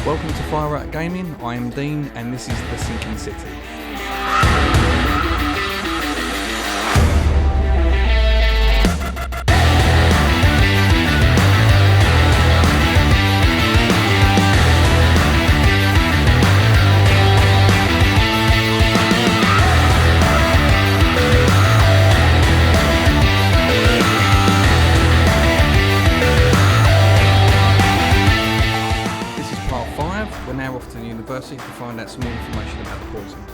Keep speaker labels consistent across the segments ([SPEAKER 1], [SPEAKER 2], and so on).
[SPEAKER 1] Welcome to Fire Out Gaming. I am Dean and this is The Sinking City. We're now off to the university to find out some more information about the poison.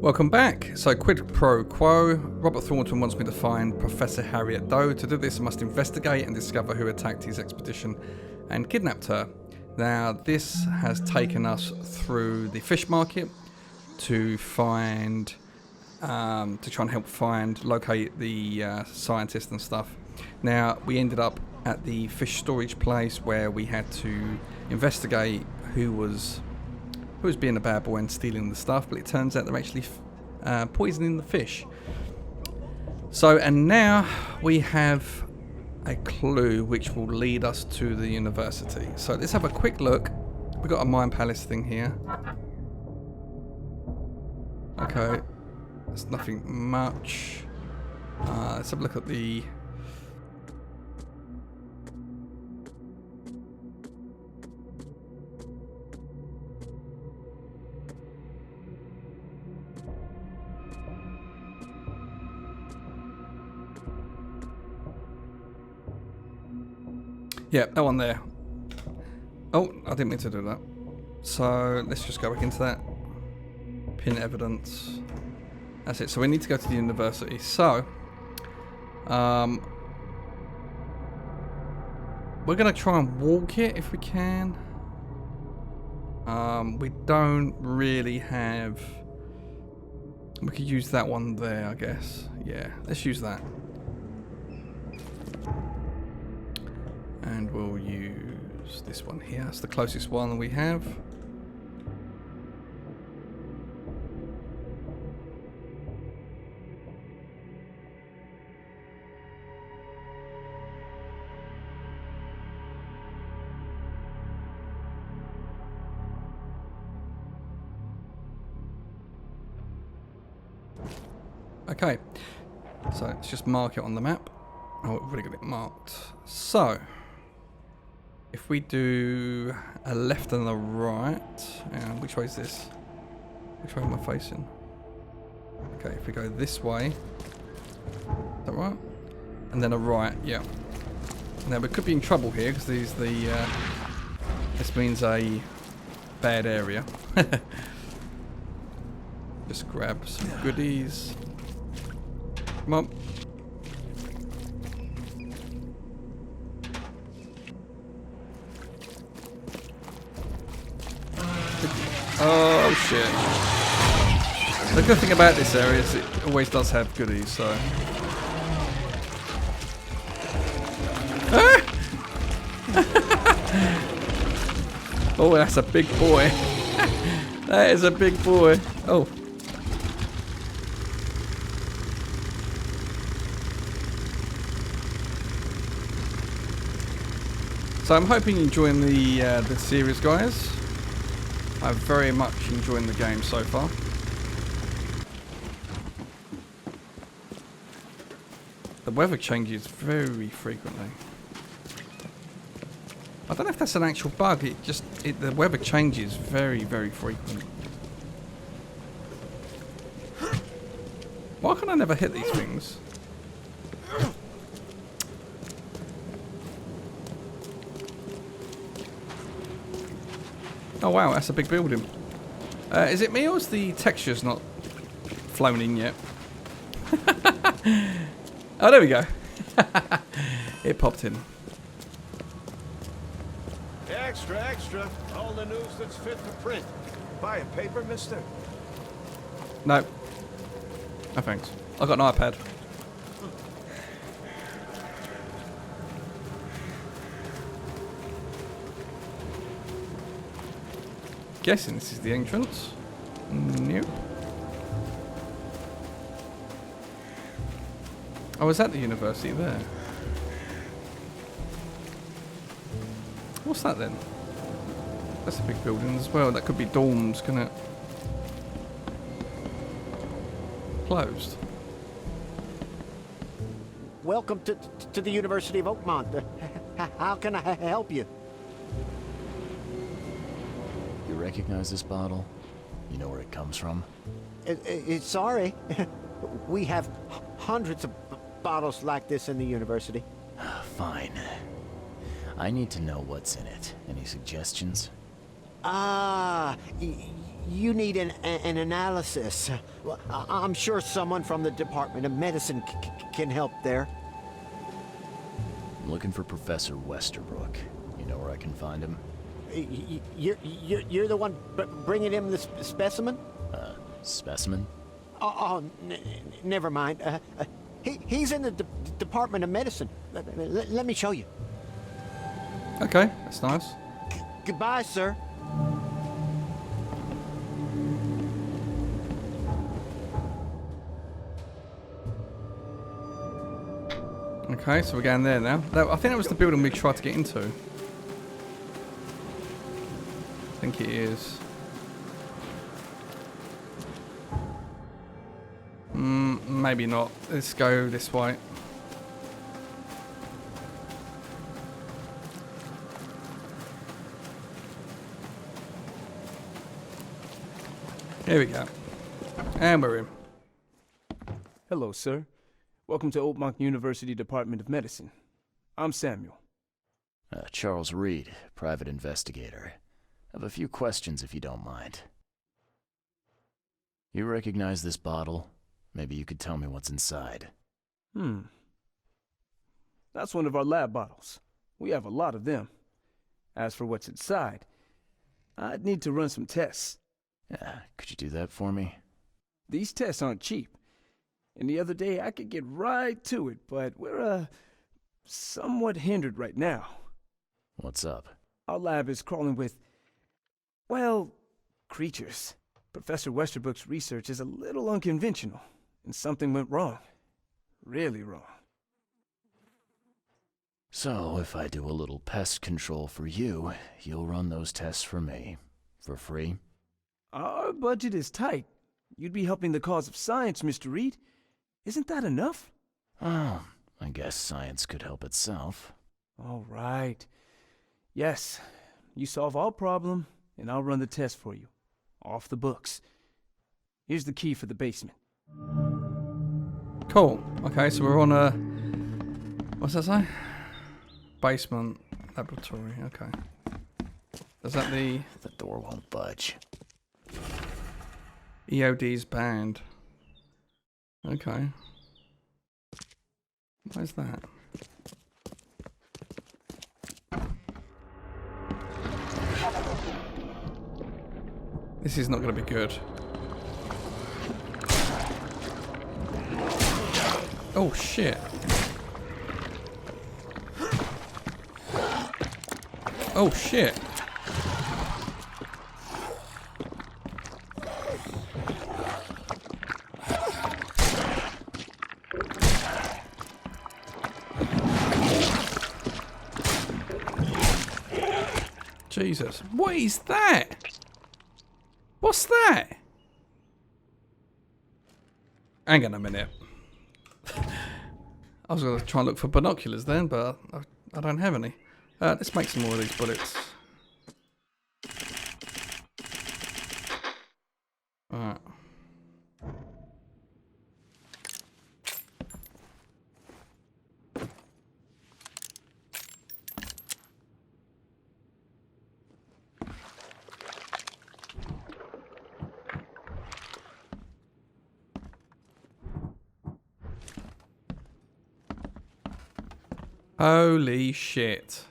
[SPEAKER 1] Welcome back. So, quid pro quo. Robert Thornton wants me to find Professor Harriet Doe. To do this, I must investigate and discover who attacked his expedition and kidnapped her. Now, this has taken us through the fish market to find... to try and help locate the scientist and stuff. Now, we ended up at the fish storage place where we had to investigate who was being a bad boy and stealing the stuff, but it turns out they're actually poisoning the fish. So, and now we have a clue which will lead us to the university. So let's have a quick look. We've got a Mind Palace thing here. Okay. There's nothing much. Let's have a look at the... Yeah, that one there. Oh, I didn't mean to do that. So let's just go back into that. Pin evidence. That's it. So we need to go to the university. So, we're going to try and walk it if we can. We don't really have... We could use that one there, I guess. Yeah, let's use that. And we'll use this one here. It's the closest one we have. Okay, so let's just mark it on the map. Oh, we've already got it marked. So, if we do a left and a right, and which way is this? Which way am I facing? Okay, if we go this way, is that right? And then a right, yeah. Now we could be in trouble here because this means a bad area. Just grab some goodies. Come on. Oh shit. The good thing about this area is it always does have goodies, so. Ah! Oh, that's a big boy. That is a big boy. Oh. So I'm hoping you're enjoying the series, guys. I'm very much enjoying the game so far. The weather changes very frequently. I don't know if that's an actual bug. The weather changes very frequently. Why can I never hit these things? Oh wow, that's a big building. Is it me or is the texture's not flown in yet? Oh, there we go. It popped in.
[SPEAKER 2] Extra, extra. All the news that's fit to print. Buy a paper, mister?
[SPEAKER 1] No. No thanks. I've got an iPad. Guessing this is the entrance. Nope. I was at the university there. What's that then? That's a big building as well. That could be dorms, couldn't it? Closed.
[SPEAKER 3] Welcome to the University of Oakmont. How can I help you?
[SPEAKER 4] You recognize this bottle? You know where it comes from?
[SPEAKER 3] Sorry. We have hundreds of bottles like this in the university.
[SPEAKER 4] Fine. I need to know what's in it. Any suggestions?
[SPEAKER 3] You need an analysis. Well, I'm sure someone from the Department of Medicine can help there.
[SPEAKER 4] I'm looking for Professor Westerbrook. You know where I can find him?
[SPEAKER 3] You're the one bringing him the specimen?
[SPEAKER 4] Specimen?
[SPEAKER 3] Never mind. He's in the Department of Medicine. Let me show you.
[SPEAKER 1] Okay, that's nice.
[SPEAKER 3] Goodbye, sir.
[SPEAKER 1] Okay, so we're going there now. I think that was the building we tried to get into. I think it is. Maybe not. Let's go this way. Here we go. And we're in.
[SPEAKER 5] Hello, sir. Welcome to Oakmont University Department of Medicine. I'm Samuel.
[SPEAKER 4] Charles Reed, private investigator. I have a few questions if you don't mind. You recognize this bottle? Maybe you could tell me what's inside.
[SPEAKER 5] That's one of our lab bottles. We have a lot of them. As for what's inside, I'd need to run some tests.
[SPEAKER 4] Yeah, could you do that for me?
[SPEAKER 5] These tests aren't cheap. And the other day I could get right to it, but we're, somewhat hindered right now.
[SPEAKER 4] What's up?
[SPEAKER 5] Our lab is crawling with, well, creatures. Professor Westerbrook's research is a little unconventional, and something went wrong. Really wrong.
[SPEAKER 4] So, if I do a little pest control for you, you'll run those tests for me. For free?
[SPEAKER 5] Our budget is tight. You'd be helping the cause of science, Mr. Reed. Isn't that enough?
[SPEAKER 4] Oh, I guess science could help itself.
[SPEAKER 5] All right. Yes, you solve our problem, and I'll run the test for you. Off the books. Here's the key for the basement.
[SPEAKER 1] Cool. Okay, so we're on a... What's that say? Basement laboratory. Okay. Is that the...
[SPEAKER 4] The door won't budge.
[SPEAKER 1] EOD's banned. Okay. Where's that? This is not going to be good. Oh shit. Oh shit. Jesus. What is that? What's that? Hang on a minute. I was going to try and look for binoculars then, but I don't have any. Let's make some more of these bullets. Alright. Holy shit.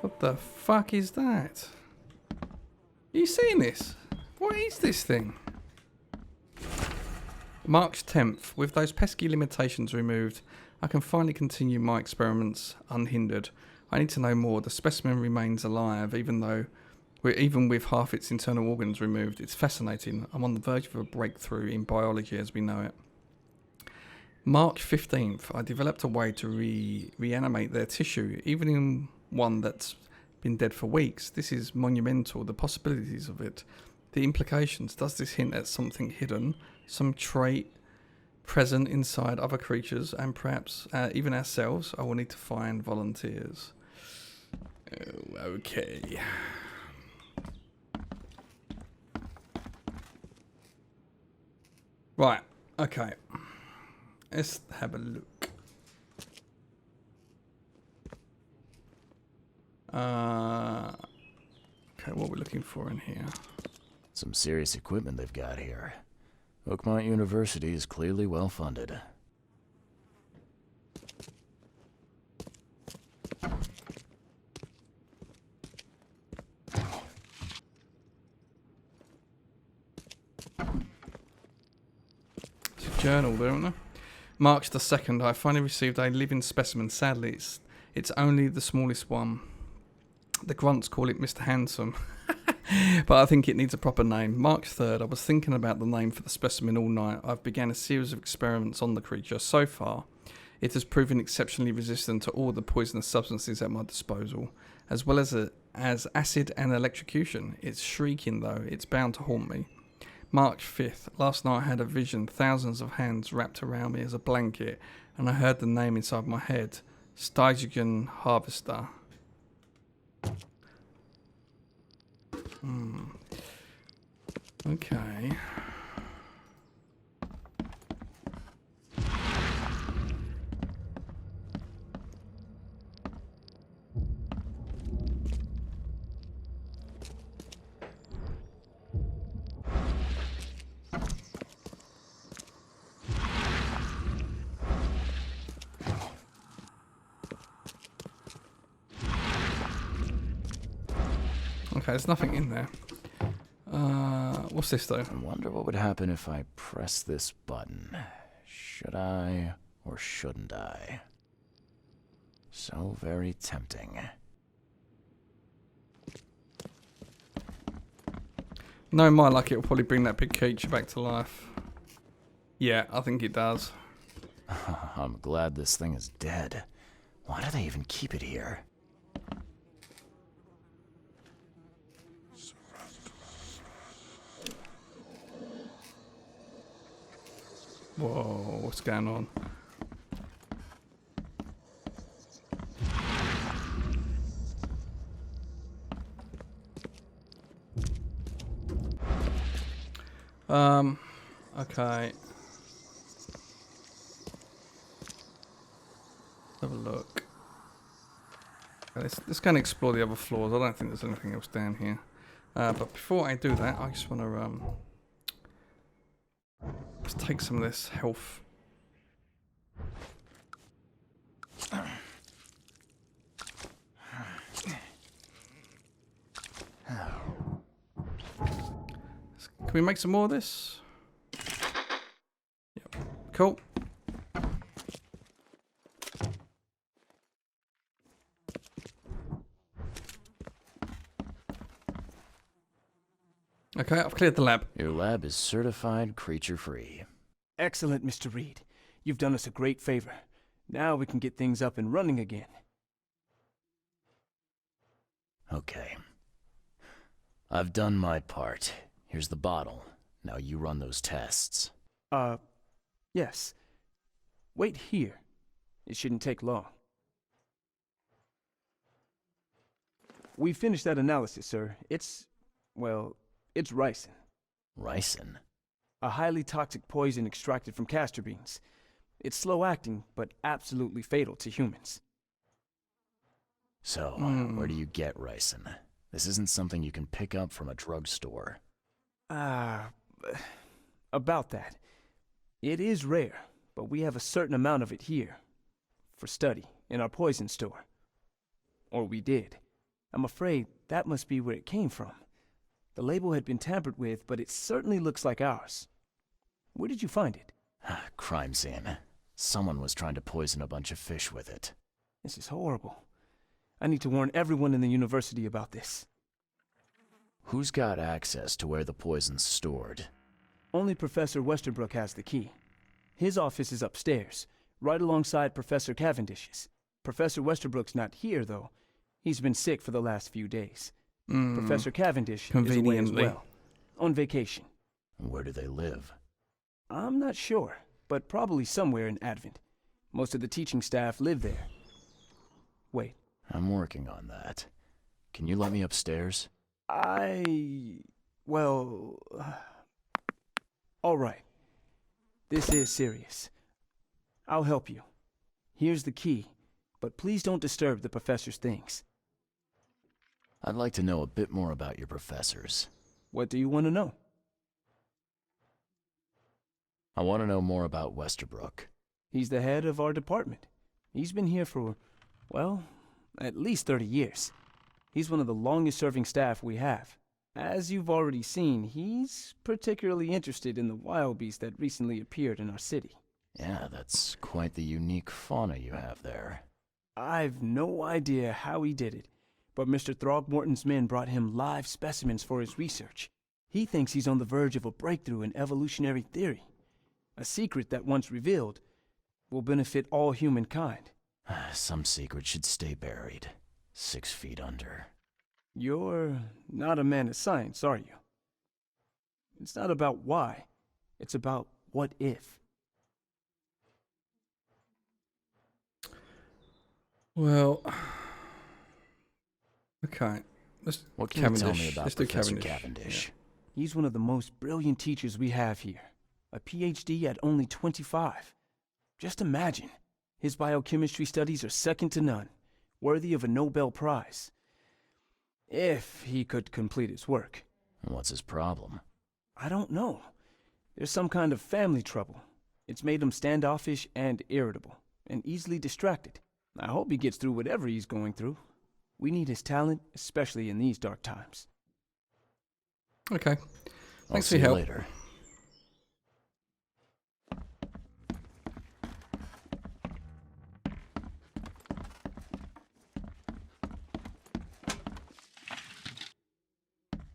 [SPEAKER 1] What the fuck is that? Are you seeing this? What is this thing? March 10th. With those pesky limitations removed, I can finally continue my experiments unhindered. I need to know more. The specimen remains alive, even though Even with half its internal organs removed. It's fascinating. I'm on the verge of a breakthrough in biology as we know it. March 15th, I developed a way to reanimate their tissue, even in one that's been dead for weeks. This is monumental, the possibilities of it. The implications. Does this hint at something hidden? Some trait present inside other creatures and perhaps even ourselves? I will need to find volunteers. Oh, okay. Right, okay. Let's have a look. Okay, what we're looking for in here.
[SPEAKER 4] Some serious equipment they've got here. Oakmont University is clearly well funded.
[SPEAKER 1] It's a journal there, isn't there? March the 2nd, I finally received a living specimen. Sadly, it's only the smallest one. The grunts call it Mr. Handsome. But I think it needs a proper name. March 3rd, I was thinking about the name for the specimen all night. I've began a series of experiments on the creature. So far, it has proven exceptionally resistant to all the poisonous substances at my disposal, as well as acid and electrocution. It's shrieking though, it's bound to haunt me. March 5th, last night I had a vision, thousands of hands wrapped around me as a blanket, and I heard the name inside my head, Stygian Harvester. Okay. Okay, there's nothing in there. What's this though?
[SPEAKER 4] I wonder what would happen if I press this button. Should I or shouldn't I? So very tempting.
[SPEAKER 1] Knowing my luck, it'll probably bring that big creature back to life. Yeah, I think it does.
[SPEAKER 4] I'm glad this thing is dead. Why do they even keep it here?
[SPEAKER 1] Whoa, what's going on? Okay. Have a look. Okay, let's go and explore the other floors. I don't think there's anything else down here. But before I do that, I just want to let's take some of this health. Can we make some more of this? Yep. Cool. Okay, I've cleared the lab.
[SPEAKER 4] Your lab is certified creature-free.
[SPEAKER 5] Excellent, Mr. Reed. You've done us a great favor. Now we can get things up and running again.
[SPEAKER 4] Okay. I've done my part. Here's the bottle. Now you run those tests.
[SPEAKER 5] Yes. Wait here. It shouldn't take long. We finished that analysis, sir. It's ricin.
[SPEAKER 4] Ricin?
[SPEAKER 5] A highly toxic poison extracted from castor beans. It's slow-acting, but absolutely fatal to humans.
[SPEAKER 4] So, where do you get ricin? This isn't something you can pick up from a drugstore.
[SPEAKER 5] About that. It is rare, but we have a certain amount of it here. For study, in our poison store. Or we did. I'm afraid that must be where it came from. The label had been tampered with, but it certainly looks like ours. Where did you find it?
[SPEAKER 4] Crime scene. Someone was trying to poison a bunch of fish with it.
[SPEAKER 5] This is horrible. I need to warn everyone in the university about this.
[SPEAKER 4] Who's got access to where the poison's stored?
[SPEAKER 5] Only Professor Westerbrook has the key. His office is upstairs, right alongside Professor Cavendish's. Professor Westerbrook's not here, though. He's been sick for the last few days. Professor Cavendish is away as
[SPEAKER 1] Conveniently.
[SPEAKER 5] well, on vacation.
[SPEAKER 4] Where do they live?
[SPEAKER 5] I'm not sure, but probably somewhere in Advent. Most of the teaching staff live there. Wait,
[SPEAKER 4] I'm working on that. Can you let me upstairs?
[SPEAKER 5] well... all right. This is serious. I'll help you. Here's the key, but please don't disturb the professor's things.
[SPEAKER 4] I'd like to know a bit more about your professors.
[SPEAKER 5] What do you want to know?
[SPEAKER 4] I want to know more about Westerbrook.
[SPEAKER 5] He's the head of our department. He's been here for, well, at least 30 years. He's one of the longest-serving staff we have. As you've already seen, he's particularly interested in the wild beast that recently appeared in our city.
[SPEAKER 4] Yeah, that's quite the unique fauna you have there.
[SPEAKER 5] I've no idea how he did it, but Mr. Throgmorton's men brought him live specimens for his research. He thinks he's on the verge of a breakthrough in evolutionary theory. A secret that, once revealed, will benefit all humankind.
[SPEAKER 4] Some secrets should stay buried, 6 feet under.
[SPEAKER 5] You're not a man of science, are you? It's not about why. It's about what if.
[SPEAKER 1] Well, okay.
[SPEAKER 4] What can you tell me
[SPEAKER 1] Cavendish.
[SPEAKER 4] about
[SPEAKER 1] Let's do
[SPEAKER 4] Professor
[SPEAKER 1] Cavendish.
[SPEAKER 4] Cavendish?
[SPEAKER 5] He's one of the most brilliant teachers we have here. A PhD at only 25. Just imagine. His biochemistry studies are second to none, worthy of a Nobel Prize. If he could complete his work.
[SPEAKER 4] What's his problem?
[SPEAKER 5] I don't know. There's some kind of family trouble. It's made him standoffish and irritable, and easily distracted. I hope he gets through whatever he's going through. We need his talent, especially in these dark times.
[SPEAKER 1] Okay.
[SPEAKER 4] I'll
[SPEAKER 1] Thanks for
[SPEAKER 4] see
[SPEAKER 1] your
[SPEAKER 4] you
[SPEAKER 1] help.
[SPEAKER 4] later.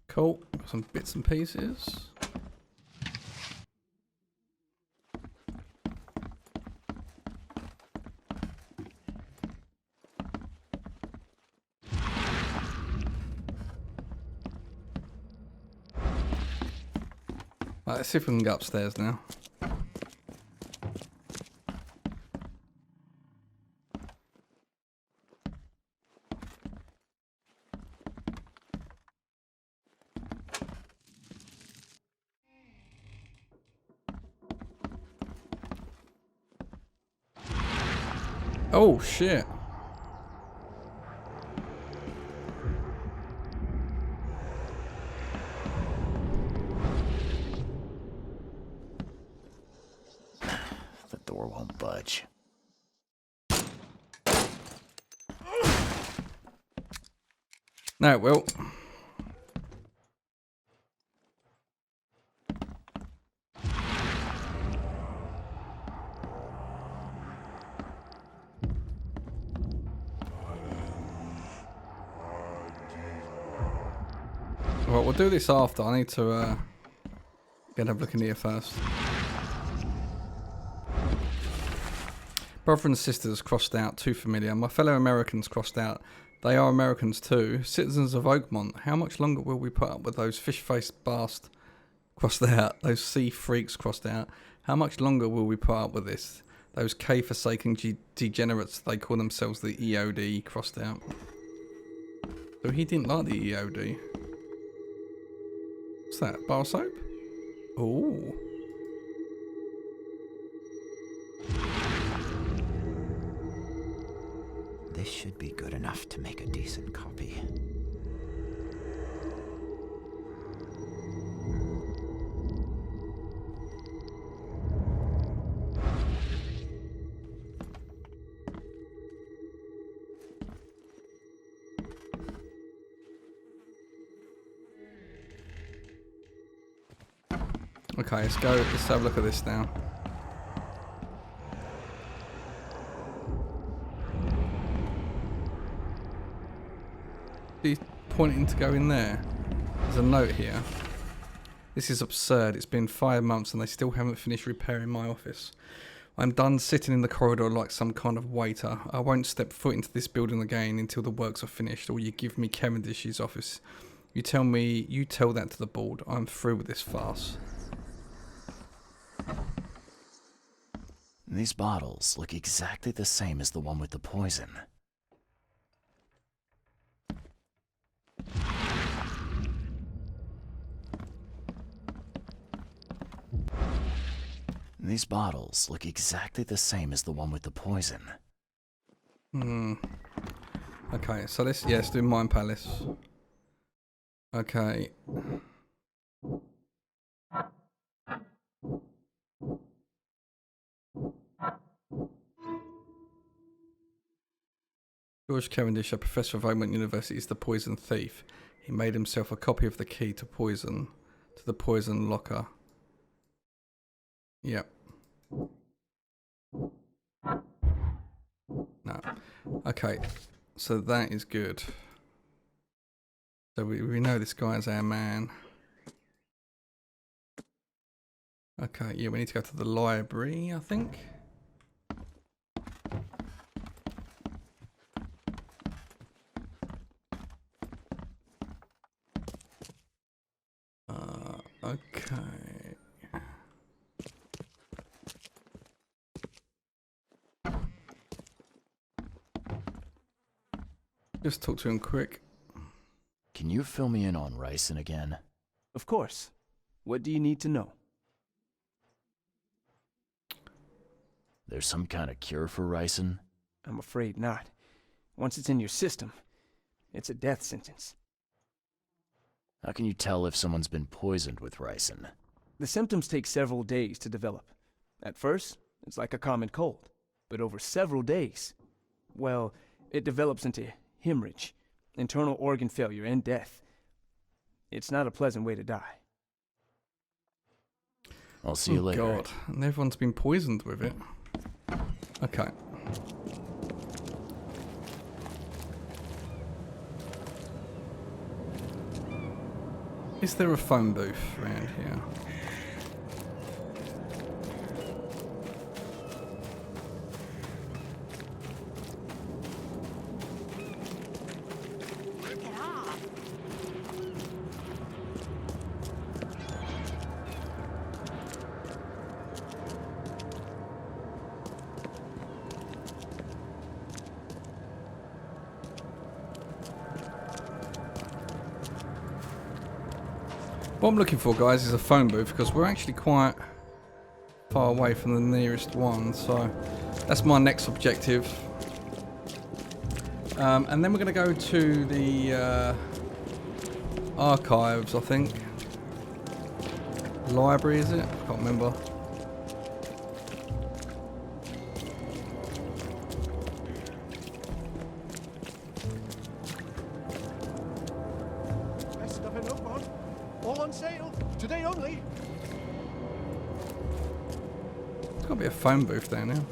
[SPEAKER 1] Cool. Got some bits and pieces. Right, let's see if we can go upstairs now. Oh shit.
[SPEAKER 4] The door won't budge.
[SPEAKER 1] No, it will. Well, we'll do this after. I need to get a look in here first. Brother and sisters crossed out, too familiar. My fellow Americans crossed out. They are Americans too. Citizens of Oakmont. How much longer will we put up with those fish-faced bast crossed out? Those sea freaks crossed out. How much longer will we put up with this? Those K-forsaken degenerates, they call themselves the EOD, crossed out. So he didn't like the EOD. What's that? Bar soap? Ooh.
[SPEAKER 3] This should be good enough to make a decent copy.
[SPEAKER 1] Okay, let's go. Let's have a look at this now. He's pointing to go in there. There's a note here. This is absurd. It's been 5 months and they still haven't finished repairing my office. I'm done sitting in the corridor like some kind of waiter. I won't step foot into this building again until the works are finished, or you give me Cavendish's office. You tell that to the board. I'm through with this farce.
[SPEAKER 4] These bottles look exactly the same as the one with the poison. These bottles look exactly the same as the one with the poison.
[SPEAKER 1] Okay, so let's do Mind Palace. Okay. George Cavendish, a professor of Oakmont University, is the poison thief. He made himself a copy of the key to the poison locker. Yep. No. Okay. So that is good. So we know this guy is our man. Okay, yeah, we need to go to the library, I think. Okay. Just talk to him quick.
[SPEAKER 4] Can you fill me in on ricin again?
[SPEAKER 5] Of course. What do you need to know?
[SPEAKER 4] There's some kind of cure for ricin?
[SPEAKER 5] I'm afraid not. Once it's in your system, it's a death sentence.
[SPEAKER 4] How can you tell if someone's been poisoned with ricin?
[SPEAKER 5] The symptoms take several days to develop. At first, it's like a common cold. But over several days, well, it develops into hemorrhage, internal organ failure, and death. It's not a pleasant way to die.
[SPEAKER 4] I'll see you later.
[SPEAKER 1] God, and everyone's been poisoned with it. Okay. Is there a phone booth around here? What I'm looking for, guys, is a phone booth because we're actually quite far away from the nearest one, so that's my next objective. And then we're going to go to the archives, I think. Library, is it? I can't remember.
[SPEAKER 2] Best stuff in Oakmont. All on sale. Today only.
[SPEAKER 1] There's got to be a phone booth there now.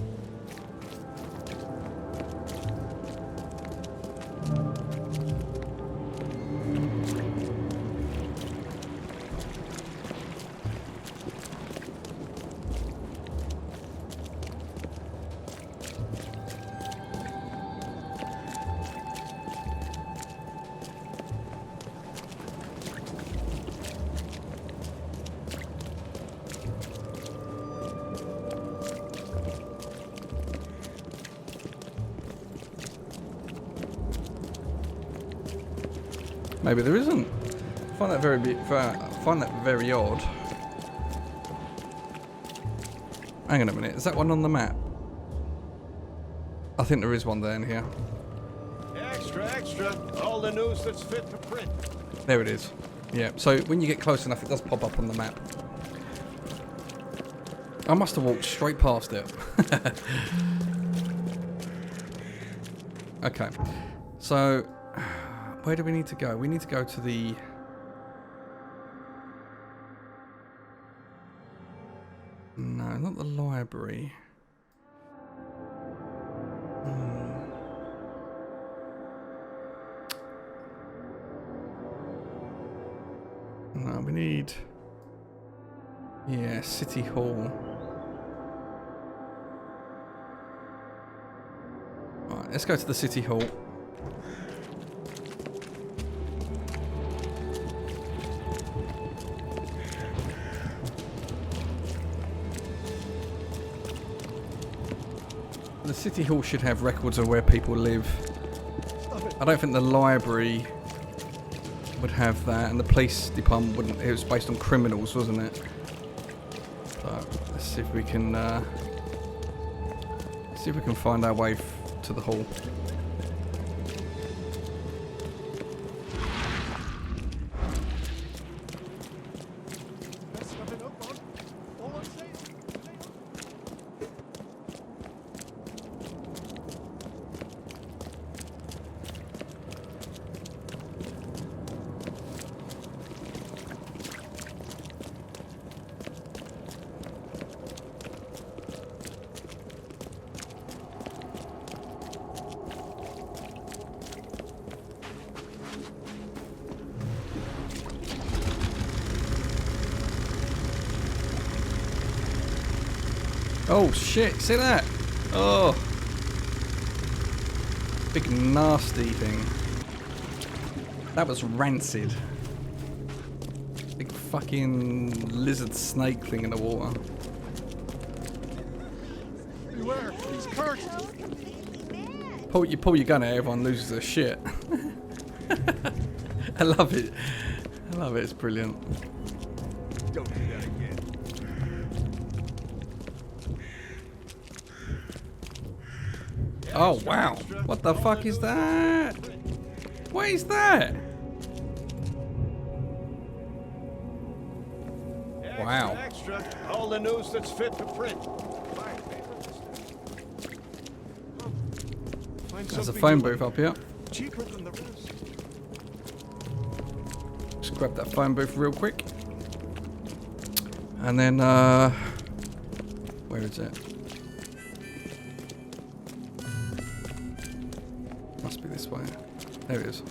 [SPEAKER 1] Maybe there isn't. I find that very odd. Hang on a minute. Is that one on the map? I think there is one there in here.
[SPEAKER 2] Extra, extra. All the news that's fit to print.
[SPEAKER 1] There it is. Yeah. So when you get close enough, it does pop up on the map. I must have walked straight past it. Okay. So where do we need to go? We need to go to the... No, not the library. Yeah, City Hall. Right, let's go to the City Hall. The City Hall should have records of where people live. I don't think the library would have that, and the police department wouldn't. It was based on criminals, wasn't it? So let's see if we can find our way to the hall. Oh shit, see that? Oh. Big nasty thing. That was rancid. Big fucking lizard snake thing in the water.
[SPEAKER 2] Beware, he's cursed.
[SPEAKER 1] You pull your gun out, everyone loses their shit. I love it. I love it, it's brilliant.
[SPEAKER 2] Don't do that again.
[SPEAKER 1] Oh wow, what the fuck is that? What is that? Wow.
[SPEAKER 2] Extra, all the news that's fit to print.
[SPEAKER 1] There's a phone booth up here.
[SPEAKER 2] Cheaper than the rest.
[SPEAKER 1] Just grab that phone booth real quick. And then, where is it? Must be this way. There it is.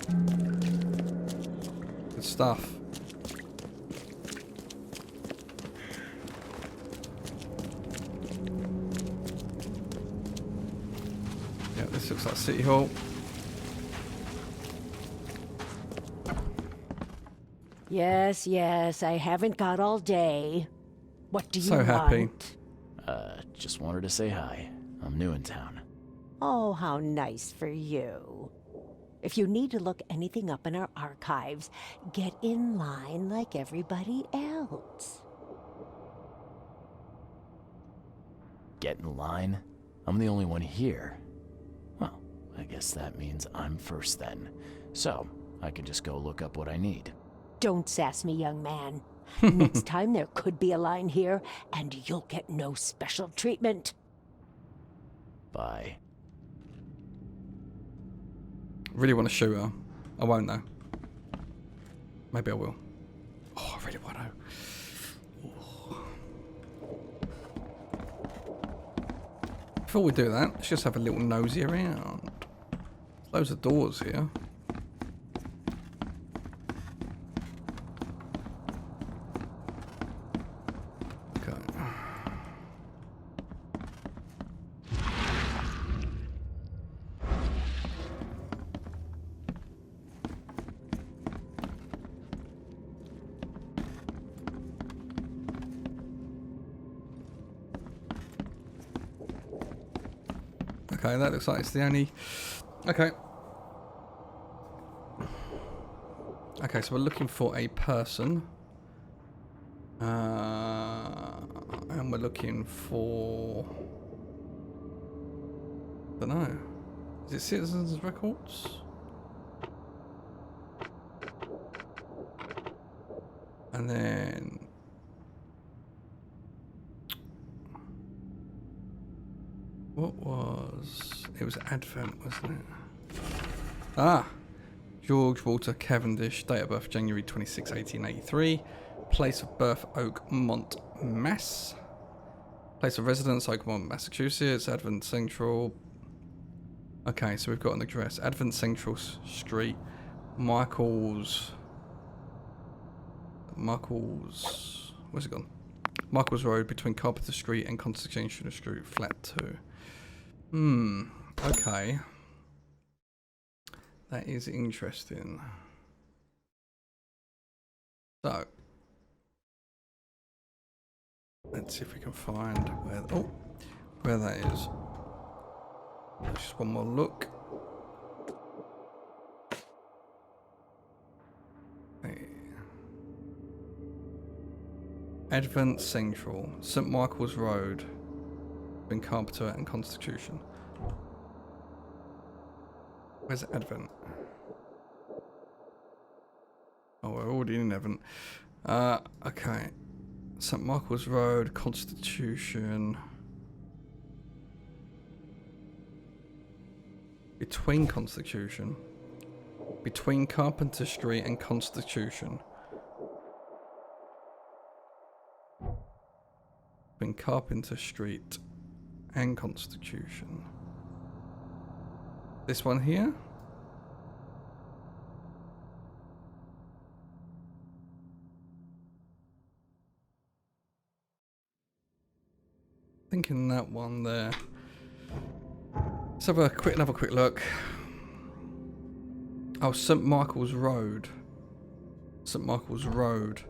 [SPEAKER 1] Good stuff. Yeah, this looks like City Hall.
[SPEAKER 6] Yes, yes, I haven't got all day. What do you
[SPEAKER 1] So
[SPEAKER 6] want?
[SPEAKER 1] happy.
[SPEAKER 4] Just wanted to say hi. I'm new in town.
[SPEAKER 6] Oh, how nice for you. If you need to look anything up in our archives, get in line like everybody else.
[SPEAKER 4] Get in line? I'm the only one here. Well, I guess that means I'm first then. So, I can just go look up what I need.
[SPEAKER 6] Don't sass me, young man. Next time there could be a line here, and you'll get no special treatment.
[SPEAKER 4] Bye.
[SPEAKER 1] Really want to shoot her. I won't though. Maybe I will. Oh, I really want to. Oh. Before we do that, let's just have a little nosy around. There's loads of doors here. Okay, that looks like it's the only... Okay. Okay, so we're looking for a person. And we're looking for... I don't know. Is it citizens' records? And then... What was... It was Advent, wasn't it? Ah! George Walter Cavendish, date of birth January 26, 1883. Place of birth Oakmont, Mass. Place of residence Oakmont, Massachusetts. Advent Central. Okay, so we've got an address. Advent Central Street. Michael's... Where's it gone? Michael's Road between Carpenter Street and Constitution Street, flat 2. Okay. That is interesting. So, let's see if we can find where that is. Just one more look. Okay. Advent Central, St. Michael's Road, between Carpenter and Constitution. Where's Advent? Oh, we're already in Advent. Okay. St. Michael's Road, Constitution. Between Constitution. Between Carpenter Street and Constitution. Between Carpenter Street and Constitution. This one here? Thinking that one there. Let's have another quick look. Oh, St. Michael's Road. St. Michael's Road.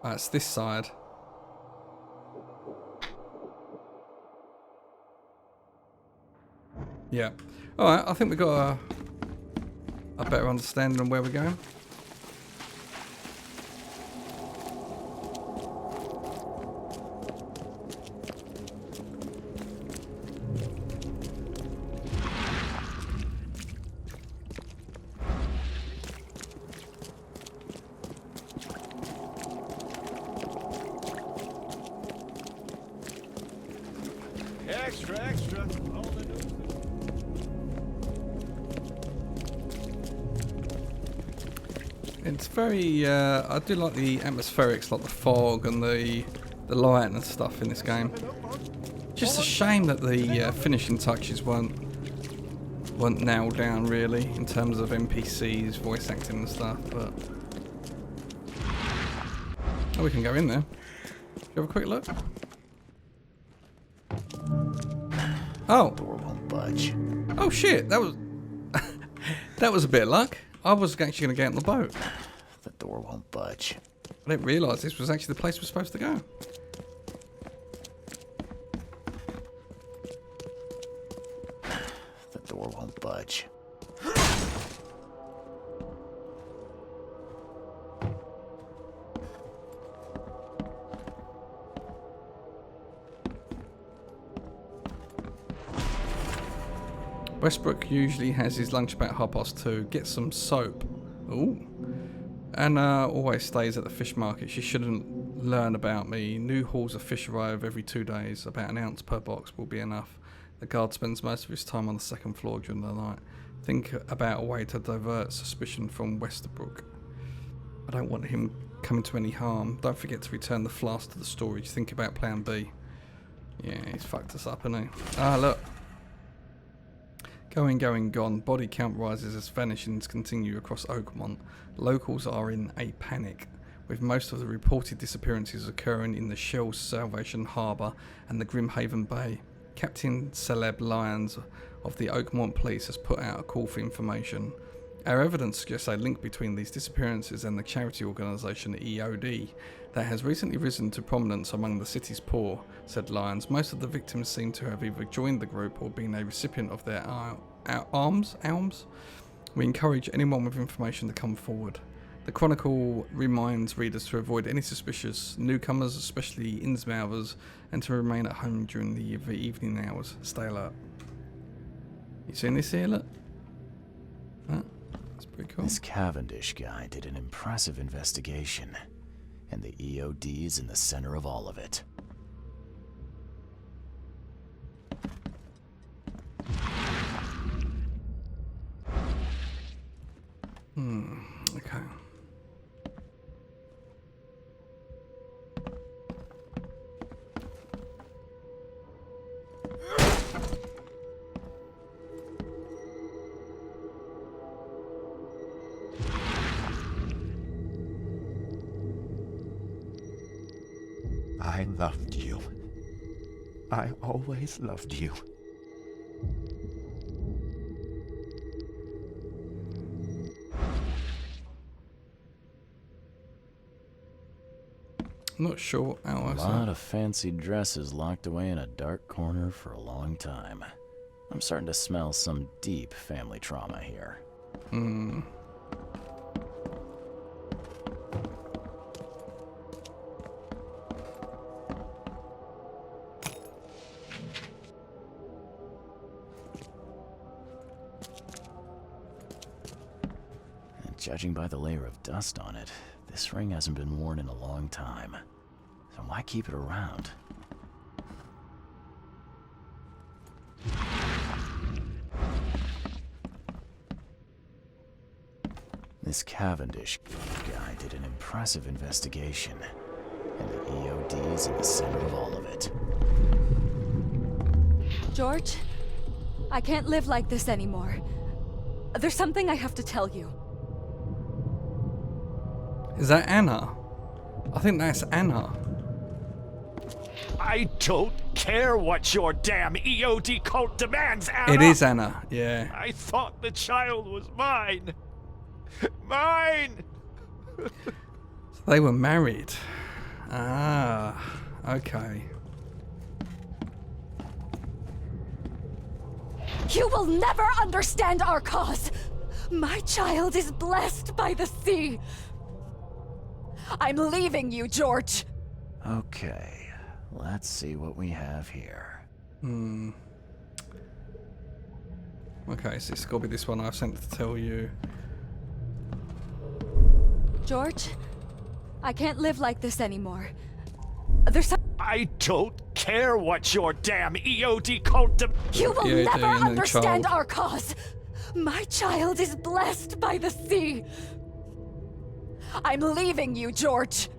[SPEAKER 1] It's this side. Yeah. Alright, I think we got a better understanding of where we're going.
[SPEAKER 2] Extra, extra. All the news.
[SPEAKER 1] It's very, I do like the atmospherics, like the fog and the light and stuff in this game. Just a shame that the finishing touches weren't nailed down really in terms of NPCs, voice acting and stuff. But oh, we can go in there. Have a quick look. Oh.
[SPEAKER 4] Door won't budge.
[SPEAKER 1] Oh shit! That was that was a bit of luck. I was actually going to get on the boat.
[SPEAKER 4] The door won't budge.
[SPEAKER 1] I didn't realise this was actually the place we're supposed to go.
[SPEAKER 4] The door won't budge.
[SPEAKER 1] Westbrook usually has his lunch about 2:30. Get some soap. Ooh. And always stays at the fish market. She shouldn't learn about me. New hauls of fish arrive every 2 days. About an ounce per box will be enough. The guard spends most of his time on the second floor during the night. Think about a way to divert suspicion from Westbrook. I don't want him coming to any harm. Don't forget to return the flask to the storage. Think about plan B. Yeah, he's fucked us up, hasn't he? Ah, look. Going, gone. Body count rises as vanishings continue across Oakmont. Locals are in a panic, with most of the reported disappearances occurring in the Shell Salvation Harbour and the Grimhaven Bay. Captain Celeb Lyons of the Oakmont Police has put out a call for information. Our evidence suggests a link between these disappearances and the charity organisation EOD that has recently risen to prominence among the city's poor, said Lyons. Most of the victims seem to have either joined the group or been a recipient of their alms. We encourage anyone with information to come forward. The Chronicle reminds readers to avoid any suspicious newcomers, especially Innsmouthers, and to remain at home during the evening hours. Stay alert. You seen this here, look? Huh? That's pretty cool.
[SPEAKER 4] This Cavendish guy did an impressive investigation, and the EOD is in the center of all of it.
[SPEAKER 1] Okay.
[SPEAKER 7] I loved you. I always loved you.
[SPEAKER 1] I'm not sure how I
[SPEAKER 4] A lot of fancy dresses locked away in a dark corner for a long time. I'm starting to smell some deep family trauma here. And judging by the layer of dust on it, this ring hasn't been worn in a long time. So why keep it around? This Cavendish guy did an impressive investigation, and the EOD's in the center of all of it.
[SPEAKER 8] George, I can't live like this anymore. There's something I have to tell you.
[SPEAKER 1] Is that Anna? I think that's Anna.
[SPEAKER 7] I don't care what your damn EOD cult demands, Anna!
[SPEAKER 1] It is Anna, yeah.
[SPEAKER 7] I thought the child was mine. Mine!
[SPEAKER 1] So they were married. Ah, okay.
[SPEAKER 8] You will never understand our cause. My child is blessed by the sea. I'm leaving you, George.
[SPEAKER 4] Okay, let's see what we have here.
[SPEAKER 1] Okay, so it's got to be this one I've sent to tell you.
[SPEAKER 8] George, I can't live like this anymore. There's some...
[SPEAKER 7] I don't care what your damn EOD cult
[SPEAKER 8] You will
[SPEAKER 1] EOD
[SPEAKER 8] never
[SPEAKER 1] and then
[SPEAKER 8] understand
[SPEAKER 1] child.
[SPEAKER 8] our cause. My child is blessed by the sea. I'm leaving you, George.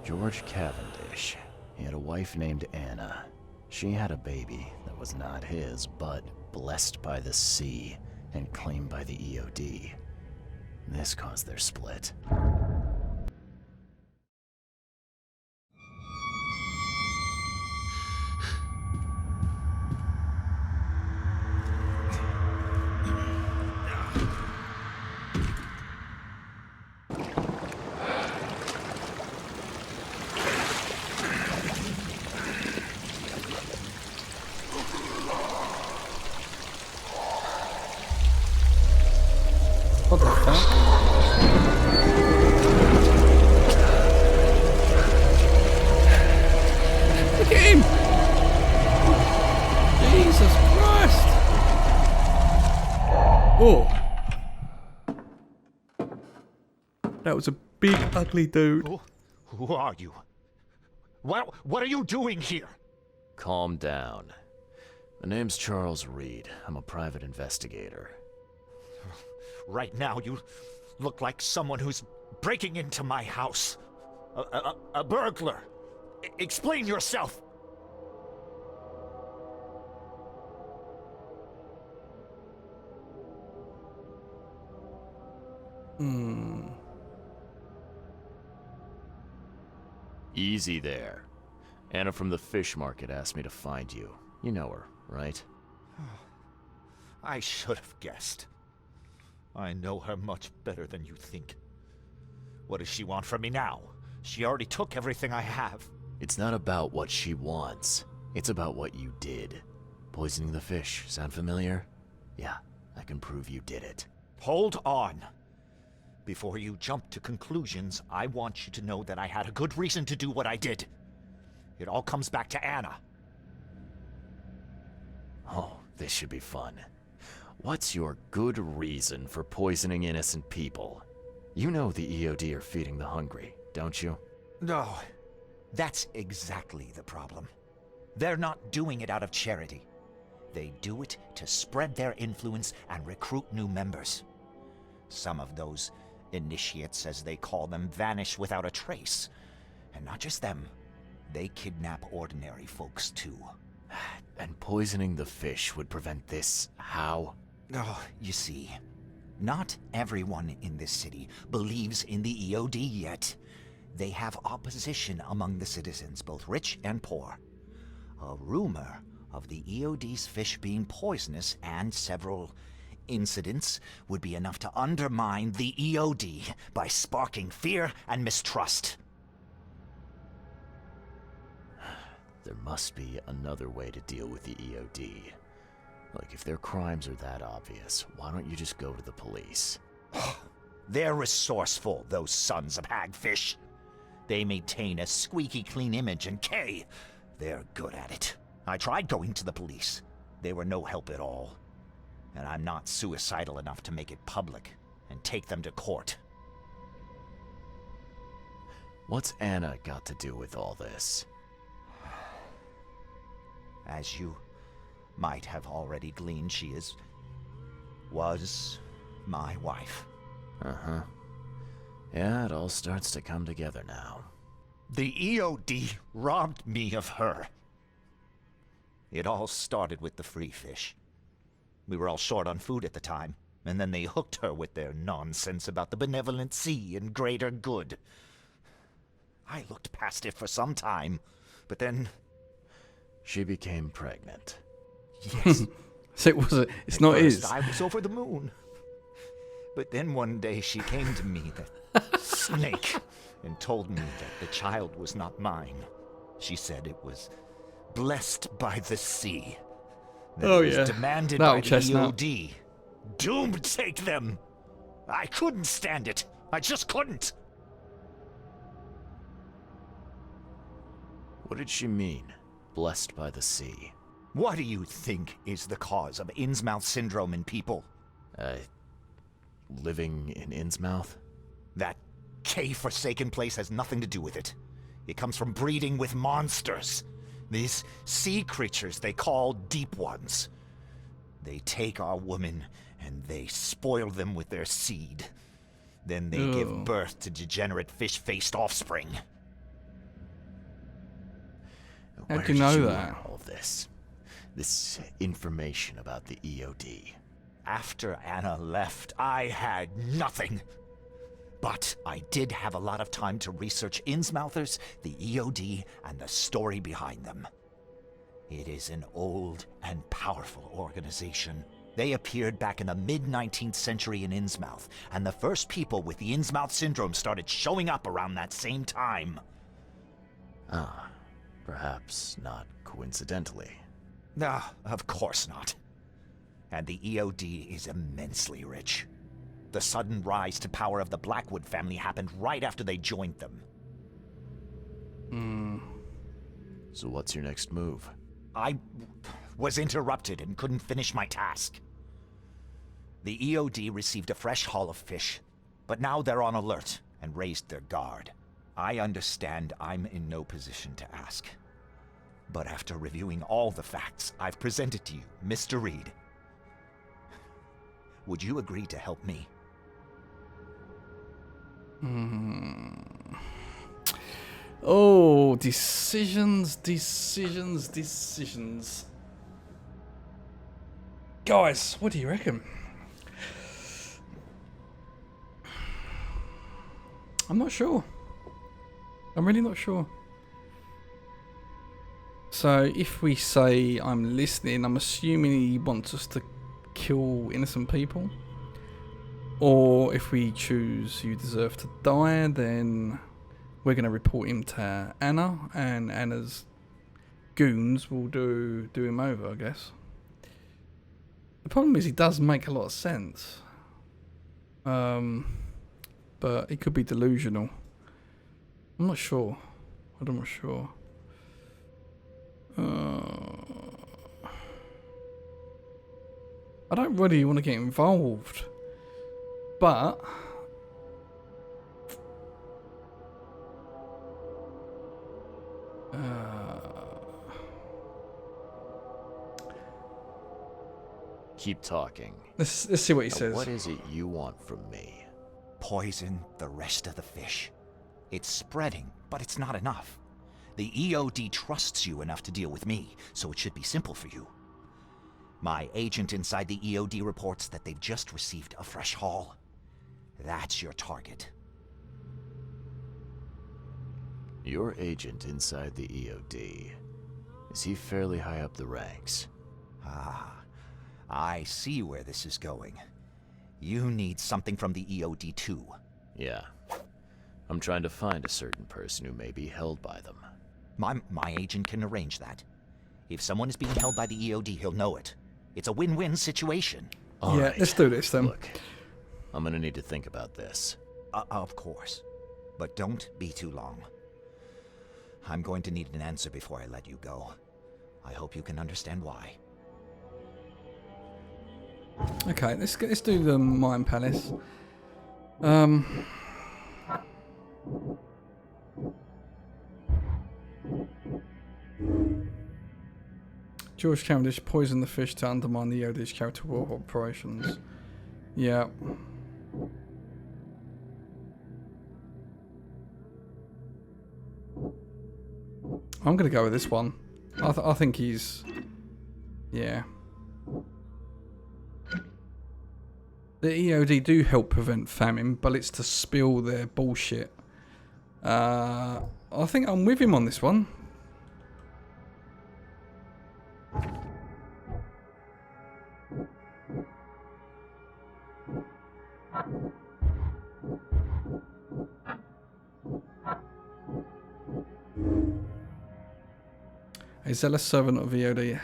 [SPEAKER 4] George Cavendish. He had a wife named Anna. She had a baby that was not his, but blessed by the sea and claimed by the EOD. This caused their split.
[SPEAKER 1] What the fuck? Look at him! Jesus Christ! Oh! That was a big, ugly dude.
[SPEAKER 7] Who are you? What are you doing here?
[SPEAKER 4] Calm down. My name's Charles Reed. I'm a private investigator.
[SPEAKER 7] Right now, you look like someone who's breaking into my house. A burglar. Explain yourself.
[SPEAKER 4] Easy there. Anna from the fish market asked me to find you. You know her, right?
[SPEAKER 7] I should have guessed. I know her much better than you think. What does she want from me now? She already took everything I have.
[SPEAKER 4] It's not about what she wants. It's about what you did. Poisoning the fish. Sound familiar? Yeah, I can prove you did it.
[SPEAKER 7] Hold on. Before you jump to conclusions, I want you to know that I had a good reason to do what I did. It all comes back to Anna.
[SPEAKER 4] Oh, this should be fun. What's your good reason for poisoning innocent people? You know the EOD are feeding the hungry, don't you?
[SPEAKER 7] No, that's exactly the problem. They're not doing it out of charity. They do it to spread their influence and recruit new members. Some of those initiates, as they call them, vanish without a trace. And not just them, they kidnap ordinary folks too.
[SPEAKER 4] And poisoning the fish would prevent this. How?
[SPEAKER 7] Oh, you see, not everyone in this city believes in the EOD yet. they have opposition among the citizens, both rich and poor. A rumor of the EOD's fish being poisonous and several incidents would be enough to undermine the EOD by sparking fear and mistrust.
[SPEAKER 4] There must be another way to deal with the EOD. Like, if their crimes are that obvious, why don't you just go to the police?
[SPEAKER 7] They're resourceful, those sons of hagfish. They maintain a squeaky clean image, and they're good at it. I tried going to the police. They were no help at all. And I'm not suicidal enough to make it public and take them to court.
[SPEAKER 4] What's Anna got to do with all this?
[SPEAKER 7] As you might have already gleaned, she was my wife.
[SPEAKER 4] Uh-huh. Yeah, it all starts to come together now.
[SPEAKER 7] The EOD robbed me of her. It all started with the free fish. We were all short on food at the time, and then they hooked her with their nonsense about the benevolent sea and greater good. I looked past it for some time, but then...
[SPEAKER 4] She became pregnant.
[SPEAKER 7] Yes.
[SPEAKER 1] So it was it's
[SPEAKER 7] At
[SPEAKER 1] not
[SPEAKER 7] first,
[SPEAKER 1] his.
[SPEAKER 7] I was over the moon. But then one day she came to me, that snake, and told me that the child was not mine. She said it was blessed by the sea. That
[SPEAKER 1] Oh,
[SPEAKER 7] it was
[SPEAKER 1] yeah.
[SPEAKER 7] demanded
[SPEAKER 1] That'll
[SPEAKER 7] by the
[SPEAKER 1] chestnut.
[SPEAKER 7] EOD. Doomed take them! I couldn't stand it. I just couldn't.
[SPEAKER 4] What did she mean? Blessed by the sea.
[SPEAKER 7] What do you think is the cause of Innsmouth syndrome in people?
[SPEAKER 4] Living in Innsmouth?
[SPEAKER 7] That K-forsaken place has nothing to do with it. It comes from breeding with monsters. These sea creatures they call Deep Ones. They take our women and they spoil them with their seed. Then they give birth to degenerate fish-faced offspring.
[SPEAKER 1] How'd
[SPEAKER 4] Where
[SPEAKER 1] you
[SPEAKER 4] did
[SPEAKER 1] know
[SPEAKER 4] learn
[SPEAKER 1] that?
[SPEAKER 4] all this? This information about the EOD.
[SPEAKER 7] After Anna left, I had nothing. But I did have a lot of time to research Innsmouthers, the EOD, and the story behind them. It is an old and powerful organization. They appeared back in the mid-19th century in Innsmouth, and the first people with the Innsmouth syndrome started showing up around that same time.
[SPEAKER 4] Ah, perhaps not coincidentally.
[SPEAKER 7] No, of course not. And the EOD is immensely rich. The sudden rise to power of the Blackwood family happened right after they joined them.
[SPEAKER 4] So what's your next move?
[SPEAKER 7] I was interrupted and couldn't finish my task. The EOD received a fresh haul of fish, but now they're on alert and raised their guard. I understand I'm in no position to ask. But after reviewing all the facts I've presented to you, Mr. Reed, would you agree to help me?
[SPEAKER 1] Oh, decisions. Guys, what do you reckon? I'm not sure. I'm really not sure. So if we say I'm listening, I'm assuming he wants us to kill innocent people. Or if we choose you deserve to die, then we're going to report him to Anna, and Anna's goons will do him over, I guess. The problem is he does make a lot of sense. But he could be delusional. I'm not sure. I'm not sure. I don't really want to get involved. But
[SPEAKER 4] Keep talking.
[SPEAKER 1] let's see what he
[SPEAKER 4] Now,
[SPEAKER 1] says.
[SPEAKER 4] what is it you want from me?
[SPEAKER 7] Poison the rest of the fish. It's spreading, but it's not enough. The EOD trusts you enough to deal with me, so it should be simple for you. My agent inside the EOD reports that they've just received a fresh haul. That's your target.
[SPEAKER 4] Your agent inside the EOD. Is he fairly high up the ranks?
[SPEAKER 7] Ah, I see where this is going. You need something from the EOD too.
[SPEAKER 4] Yeah. I'm trying to find a certain person who may be held by them.
[SPEAKER 7] My agent can arrange that. If someone is being held by the EOD, he'll know it. It's a win-win situation.
[SPEAKER 4] All
[SPEAKER 1] yeah,
[SPEAKER 4] right.
[SPEAKER 1] let's do this then.
[SPEAKER 4] Look, I'm gonna need to think about this.
[SPEAKER 7] Of course. But don't be too long. I'm going to need an answer before I let you go. I hope you can understand why.
[SPEAKER 1] Okay, let's do the Mine Palace. George Cavendish poisoned the fish to undermine the EOD's character war operations. Yeah. I'm gonna go with this one. I think he's... Yeah. The EOD do help prevent famine, but it's to spill their bullshit. I think I'm with him on this one. A zealous servant of EOD,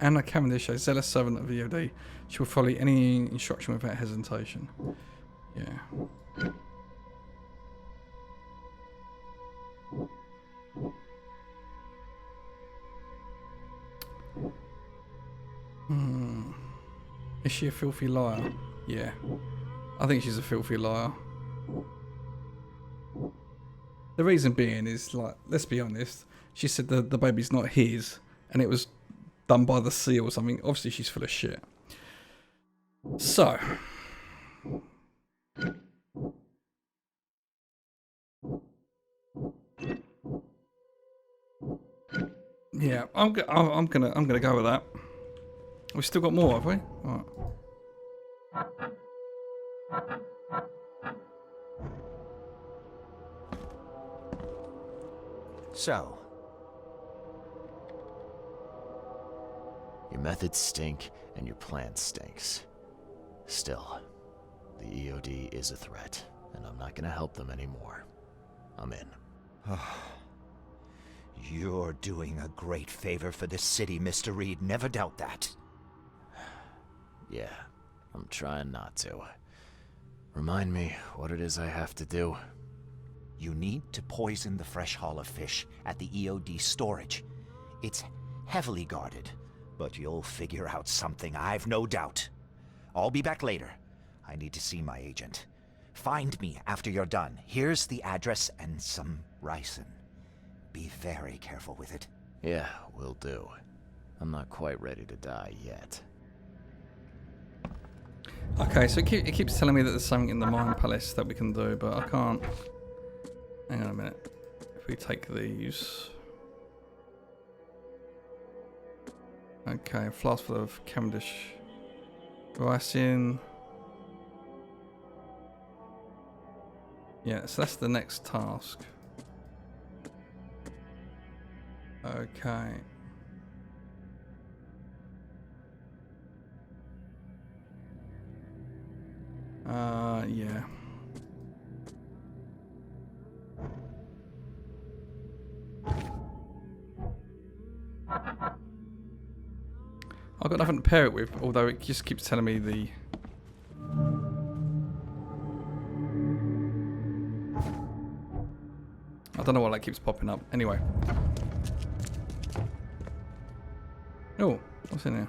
[SPEAKER 1] Anna Cavendish, a zealous servant of EOD. She will follow any instruction without hesitation. Yeah. Is she a filthy liar? Yeah. I think she's a filthy liar. The reason being is, like, let's be honest, she said the baby's not his, and it was done by the sea or something. Obviously, she's full of shit. So. Yeah, I'm gonna go with that. We've still got more, have we? All right.
[SPEAKER 7] So,
[SPEAKER 4] Your methods stink, and your plan stinks. Still, the EOD is a threat, and I'm not gonna help them anymore. I'm in.
[SPEAKER 7] you're doing a great favor for this city, Mr. Reed. Never doubt that.
[SPEAKER 4] Yeah, I'm trying not to. Remind me what it is I have to do.
[SPEAKER 7] You need to poison the fresh haul of fish at the EOD storage. It's heavily guarded, but you'll figure out something, I've no doubt. I'll be back later. I need to see my agent. Find me after you're done. Here's the address and some ricin. Be very careful with it.
[SPEAKER 4] Yeah, will do. I'm not quite ready to die yet.
[SPEAKER 1] Okay, so it keeps telling me that there's something in the Mine Palace that we can do, but I can't. Hang on a minute. If we take these. Okay, flask full of Cavendish ricin. Yeah, so that's the next task. Okay. Yeah. I've got nothing to pair it with, although it just keeps telling me the... I don't know why that keeps popping up. Anyway. Oh, what's in here?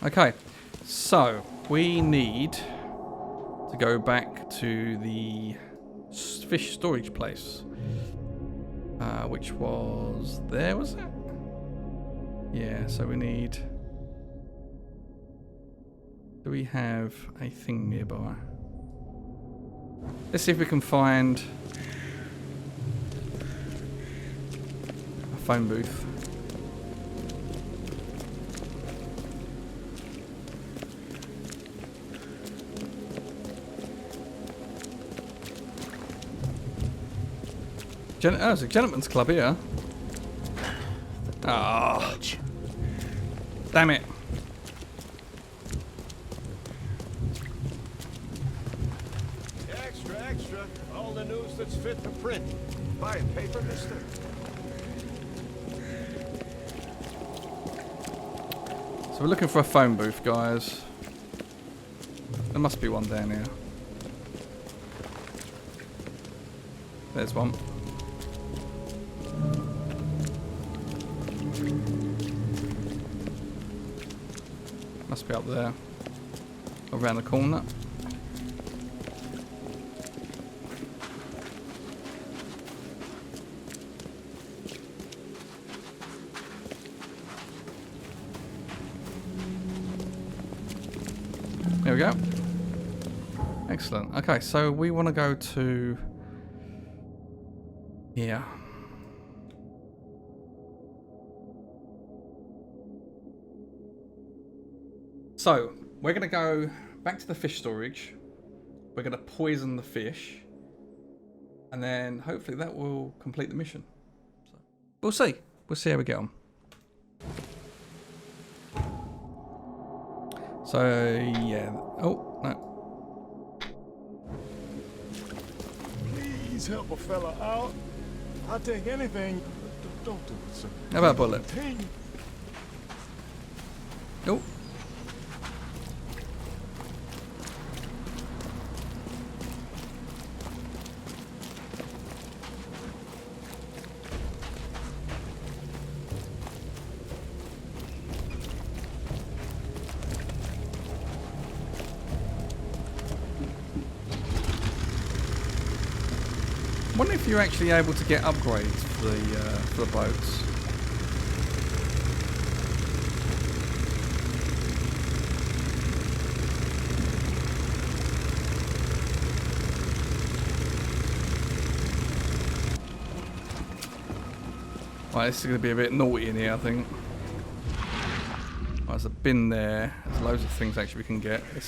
[SPEAKER 1] Okay, so we need to go back to the fish storage place, which was there, was it? Yeah, so we need... Do we have a thing nearby? Let's see if we can find... phone booth. Oh, it's a gentleman's club here. Ah, damn it.
[SPEAKER 2] Extra, extra. All the news that's fit for print. Buy a paper, mister?
[SPEAKER 1] So we're looking for a phone booth, guys. There must be one down here. There's one. Must be up there. Around the corner. There we go. Excellent. Okay, so we want to go to here. So, we're going to go back to the fish storage. We're going to poison the fish. And then hopefully that will complete the mission. So, we'll see. We'll see how we get on. So, yeah. Oh, no.
[SPEAKER 2] Please help a fella out. I'll take anything. Don't do it, sir.
[SPEAKER 1] How about a bullet? Oh. I wonder if you're actually able to get upgrades for the boats. Right, this is going to be a bit naughty in here, I think. Right, there's a bin there. There's loads of things actually we can get. Let's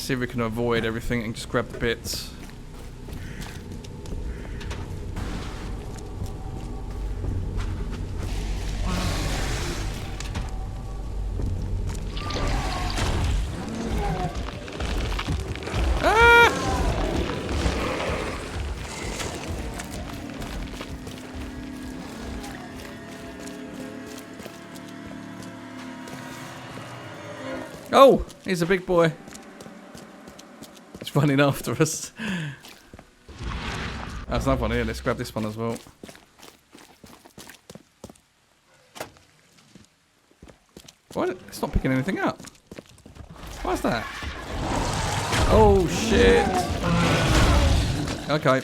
[SPEAKER 1] see if we can avoid everything and just grab the bits. Oh, he's a big boy. He's running after us. There's another one here. Let's grab this one as well. Why? It's not picking anything up. Why's that? Oh, shit. Okay.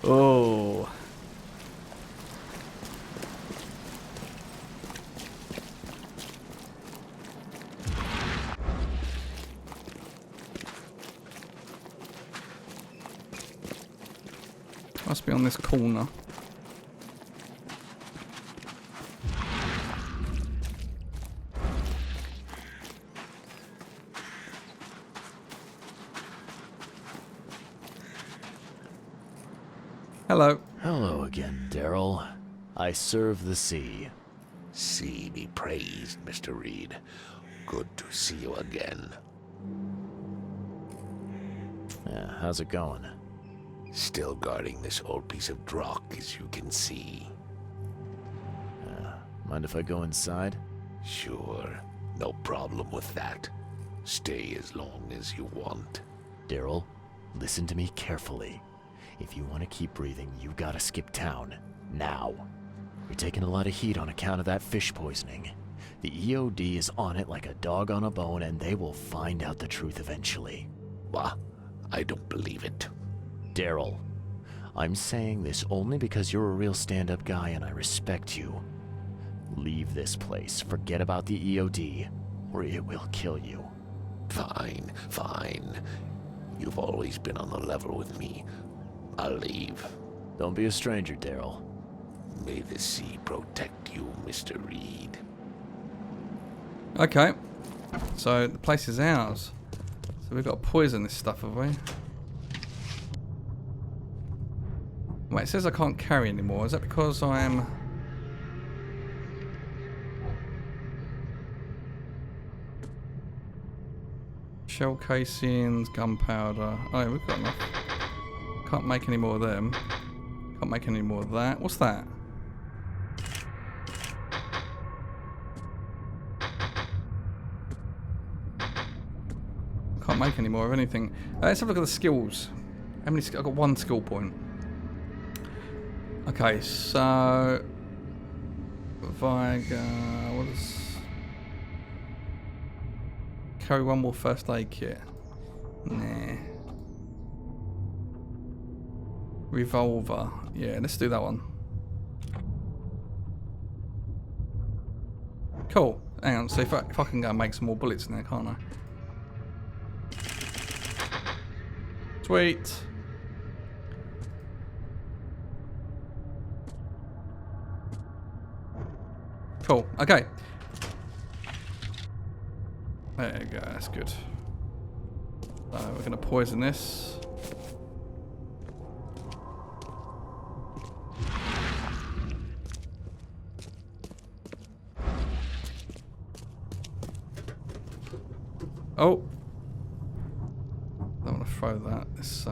[SPEAKER 1] Oh. Must be on this corner. Hello.
[SPEAKER 4] Hello again, Daryl. I serve the sea.
[SPEAKER 9] Sea be praised, Mr. Reed. Good to see you again.
[SPEAKER 4] Yeah, how's it going?
[SPEAKER 9] Still guarding this old piece of drock, as you can see.
[SPEAKER 4] Mind if I go inside?
[SPEAKER 9] Sure, no problem with that. Stay as long as you want.
[SPEAKER 4] Daryl, listen to me carefully. If you want to keep breathing, you gotta skip town. Now. You're taking a lot of heat on account of that fish poisoning. The EOD is on it like a dog on a bone, and they will find out the truth eventually.
[SPEAKER 9] Bah, I don't believe it.
[SPEAKER 4] Daryl, I'm saying this only because you're a real stand-up guy and I respect you. Leave this place, forget about the EOD, or it will kill you.
[SPEAKER 9] Fine, fine. You've always been on the level with me. I'll leave.
[SPEAKER 4] Don't be a stranger, Daryl.
[SPEAKER 9] May the sea protect you, Mr. Reed.
[SPEAKER 1] Okay. So the place is ours. So we've got to poison this stuff, have we? Wait, it says I can't carry anymore. Is that because I'm... Shell casings, gunpowder. Oh, we've got enough. Can't make any more of them. Can't make any more of that. What's that? Can't make any more of anything. Let's have a look at the skills. How many? I've got 1 skill point. Okay, so Viga. What is? Carry 1 more first aid kit. Nah. Revolver. Yeah, let's do that one. Cool. Hang on. So if I can go and make some more bullets in there, can't I? Sweet. Cool. Okay. There you go. That's good. So we're going to poison this. Oh. Don't want to throw that. This,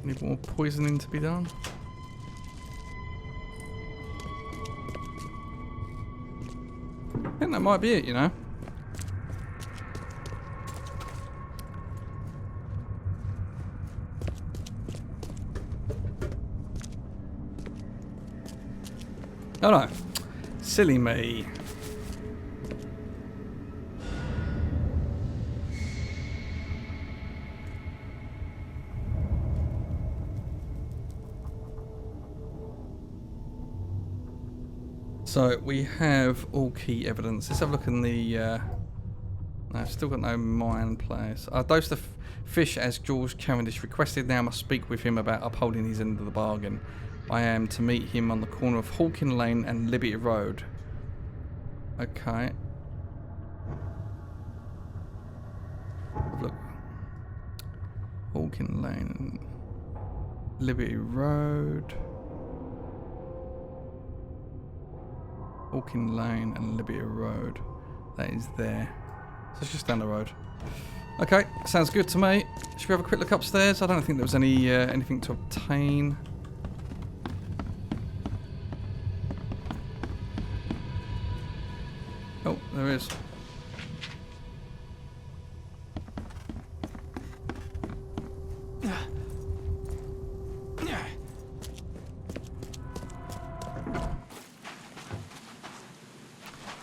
[SPEAKER 1] need more poisoning to be done. I think that might be it, you know. Oh no. Silly me. So we have all key evidence. Let's have a look in the... no, I've still got no mine place. I dosed the fish as George Cavendish requested. Now I must speak with him about upholding his end of the bargain. I am to meet him on the corner of Hawkin Lane and Liberty Road. Okay. Look. Hawkin Lane. Liberty Road. Hawkin Lane and Liberty Road. That is there. So it's just down the road. Okay, sounds good to me. Should we have a quick look upstairs? I don't think there was any anything to obtain. Oh, there is.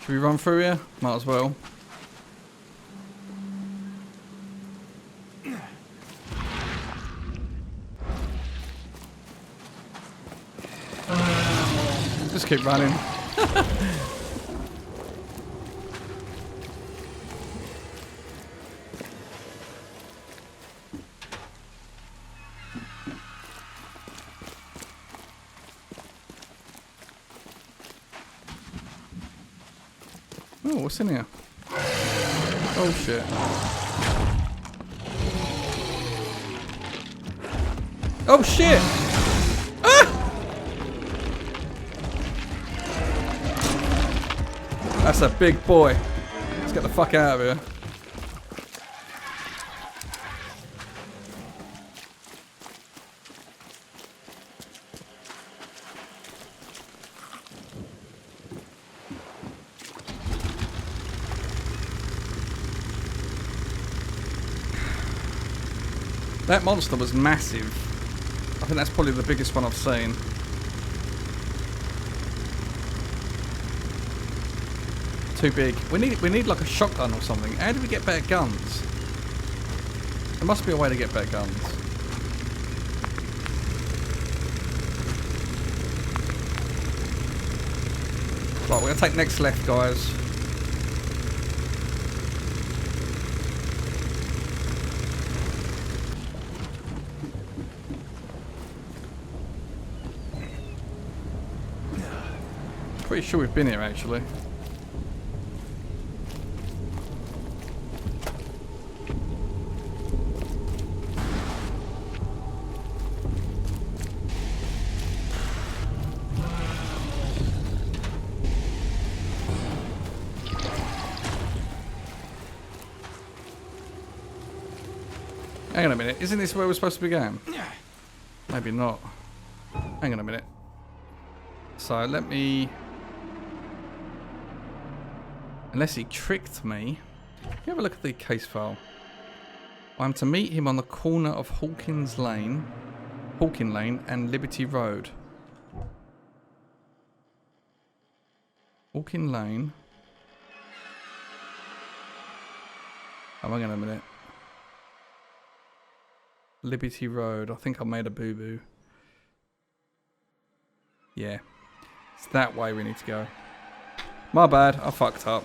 [SPEAKER 1] Should we run through here? Might as well. Just keep running. Oh, what's in here? Oh shit. Oh shit! Ah! That's a big boy. Let's get the fuck out of here. That monster was massive. I think that's probably the biggest one I've seen. Too big. We need like a shotgun or something. How do we get better guns? There must be a way to get better guns. Right, we're going to take next left, guys. Pretty sure we've been here, actually. Hang on a minute, isn't this where we're supposed to be going? Maybe not. Hang on a minute. So let me... Unless he tricked me. Let me have a look at the case file. I'm to meet him on the corner of Hawkin Lane and Liberty Road. Hawkin Lane. Oh, hang on a minute. Liberty Road. I think I made a boo-boo. Yeah. It's that way we need to go. My bad. I fucked up.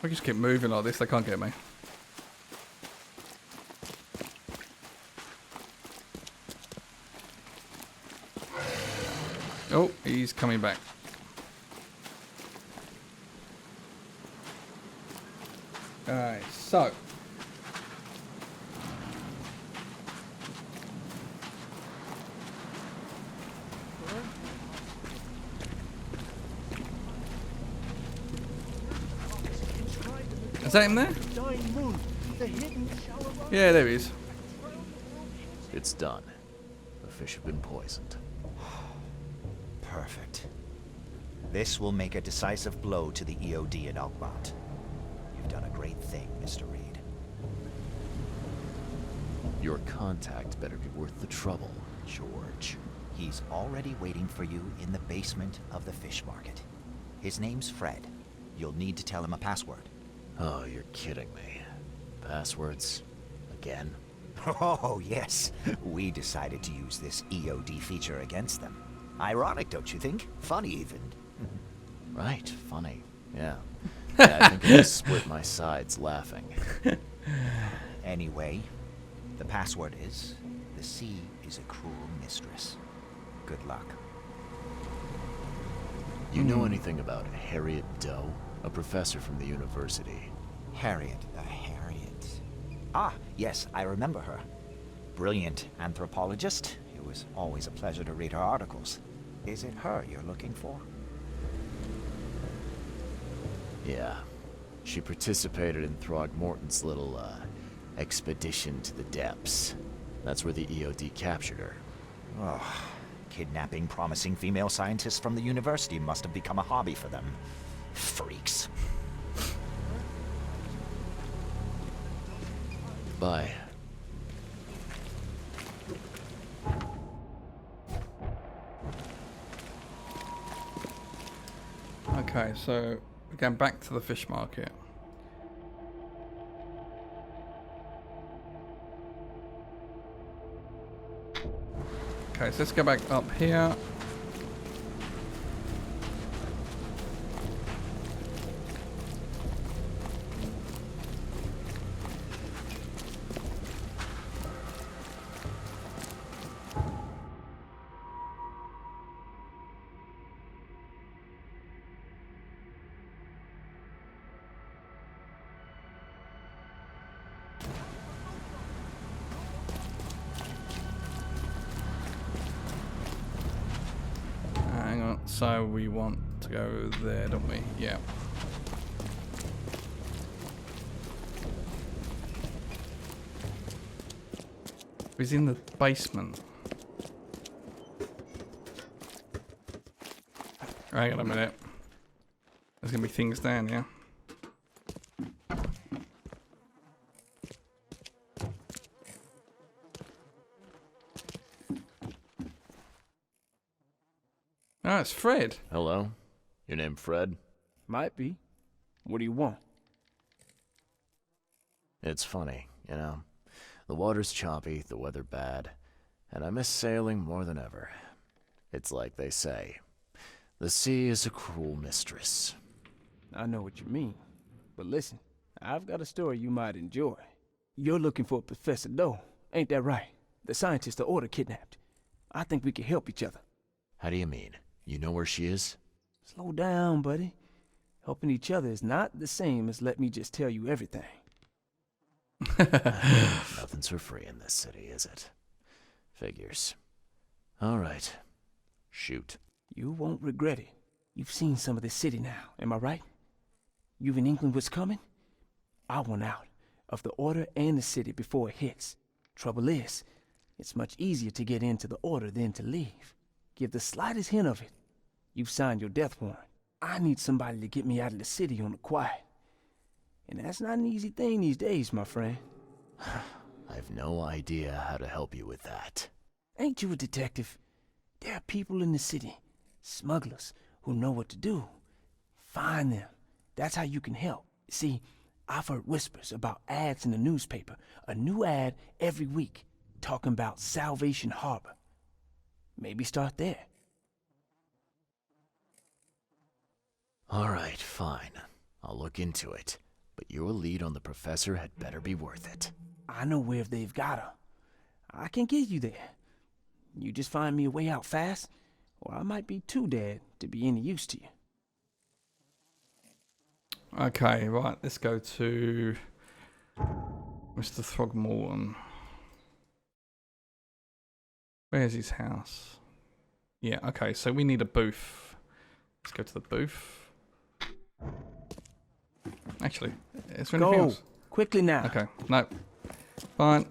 [SPEAKER 1] I just keep moving like this, they can't get me. Oh, he's coming back. Alright, so. Is that him there? Yeah, there he is.
[SPEAKER 4] It's done. The fish have been poisoned.
[SPEAKER 7] Perfect. This will make a decisive blow to the EOD in Oakmont. You've done a great thing, Mr. Reed.
[SPEAKER 4] Your contact better be worth the trouble, George.
[SPEAKER 7] He's already waiting for you in the basement of the fish market. His name's Fred. You'll need to tell him a password.
[SPEAKER 4] Oh, you're kidding me. Passwords? Again?
[SPEAKER 7] Oh, yes. We decided to use this EOD feature against them. Ironic, don't you think? Funny, even.
[SPEAKER 4] Right, funny. Yeah. I think I just split my sides laughing.
[SPEAKER 7] Anyway, the password is, the sea is a cruel mistress. Good luck.
[SPEAKER 4] You know anything about Harriet Doe? A professor from the university.
[SPEAKER 7] Harriet. Ah, yes, I remember her. Brilliant anthropologist. It was always a pleasure to read her articles. Is it her you're looking for?
[SPEAKER 4] Yeah. She participated in Throgmorton's little, expedition to the depths. That's where the EOD captured her.
[SPEAKER 7] Oh, kidnapping promising female scientists from the university must have become a hobby for them. Freaks.
[SPEAKER 4] Bye.
[SPEAKER 1] Okay, so we're going back to the fish market. Okay, so let's go back up here. So we want to go there, don't we? Yeah. He's in the basement. Hang on a minute. There's gonna be things down here. Oh, it's Fred.
[SPEAKER 4] Hello? Your name Fred?
[SPEAKER 5] Might be. What do you want?
[SPEAKER 4] It's funny, you know. The water's choppy, the weather bad, and I miss sailing more than ever. It's like they say, the sea is a cruel mistress.
[SPEAKER 5] I know what you mean. But listen, I've got a story you might enjoy. You're looking for Professor Doe, ain't that right? The scientist the Order kidnapped. I think we can help each other.
[SPEAKER 4] How do you mean? You know where she is?
[SPEAKER 5] Slow down, buddy. Helping each other is not the same as let me just tell you everything.
[SPEAKER 4] Nothing's for free in this city, is it? Figures. All right. Shoot.
[SPEAKER 5] You won't regret it. You've seen some of this city now, am I right? You've in England what's coming? I want out of the Order and the city before it hits. Trouble is, it's much easier to get into the Order than to leave. Give the slightest hint of it, you've signed your death warrant. I need somebody to get me out of the city on the quiet. And that's not an easy thing these days, my friend.
[SPEAKER 4] I've no idea how to help you with that.
[SPEAKER 5] Ain't you a detective? There are people in the city, smugglers, who know what to do. Find them. That's how you can help. See, I've heard whispers about ads in the newspaper. A new ad every week, talking about Salvation Harbor. Maybe start there.
[SPEAKER 4] All right, fine. I'll look into it. But your lead on the professor had better be worth it.
[SPEAKER 5] I know where they've got her. I can get you there. You just find me a way out fast, or I might be too dead to be any use to you.
[SPEAKER 1] Okay, right, let's go to Mr. Throgmorton. Where's his house? Yeah, okay, so we need a booth. Let's go to the booth. Actually, is there anything else?
[SPEAKER 5] Quickly now.
[SPEAKER 1] Okay, no. Fine.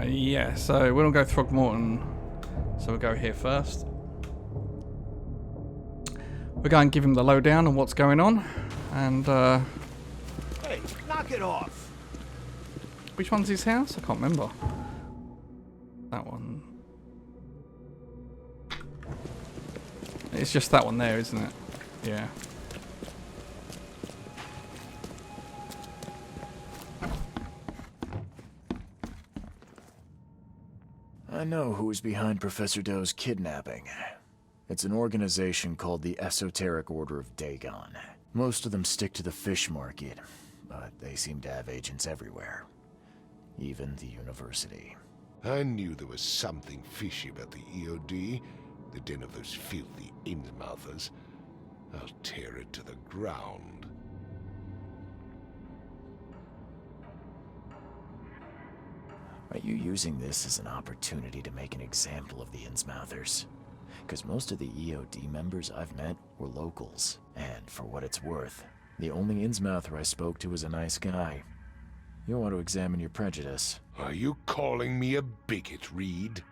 [SPEAKER 1] Yeah, so we don't go Throgmorton, so we'll go here first. We're going to give him the lowdown on what's going on, and
[SPEAKER 3] Hey, knock it off!
[SPEAKER 1] which one's his house? I can't remember. That one. It's just that one there, isn't it? Yeah.
[SPEAKER 4] I know who's behind Professor Doe's kidnapping. It's an organization called the Esoteric Order of Dagon. Most of them stick to the fish market, but they seem to have agents everywhere. Even the university.
[SPEAKER 9] I knew there was something fishy about the EOD, the den of those filthy Innsmouthers. I'll tear it to the ground.
[SPEAKER 4] Are you using this as an opportunity to make an example of the Innsmouthers? Because most of the EOD members I've met were locals, and for what it's worth, the only Innsmouther I spoke to was a nice guy. You'll want to examine your prejudice.
[SPEAKER 9] Are you calling me a bigot, Reed?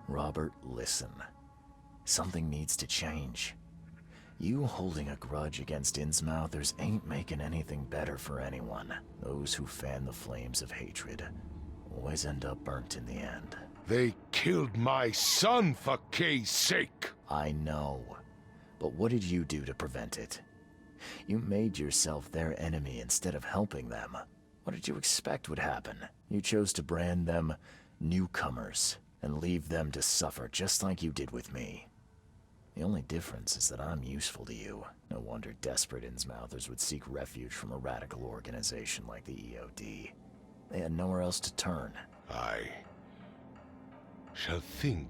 [SPEAKER 4] Robert, listen. Something needs to change. You holding a grudge against Innsmouthers ain't making anything better for anyone. Those who fan the flames of hatred always end up burnt in the end.
[SPEAKER 9] They killed my son, for Kay's sake!
[SPEAKER 4] I know. But what did you do to prevent it? You made yourself their enemy instead of helping them. What did you expect would happen? You chose to brand them newcomers and leave them to suffer just like you did with me. The only difference is that I'm useful to you. No wonder desperate Innsmouthers would seek refuge from a radical organization like the EOD. They had nowhere else to turn.
[SPEAKER 9] I shall think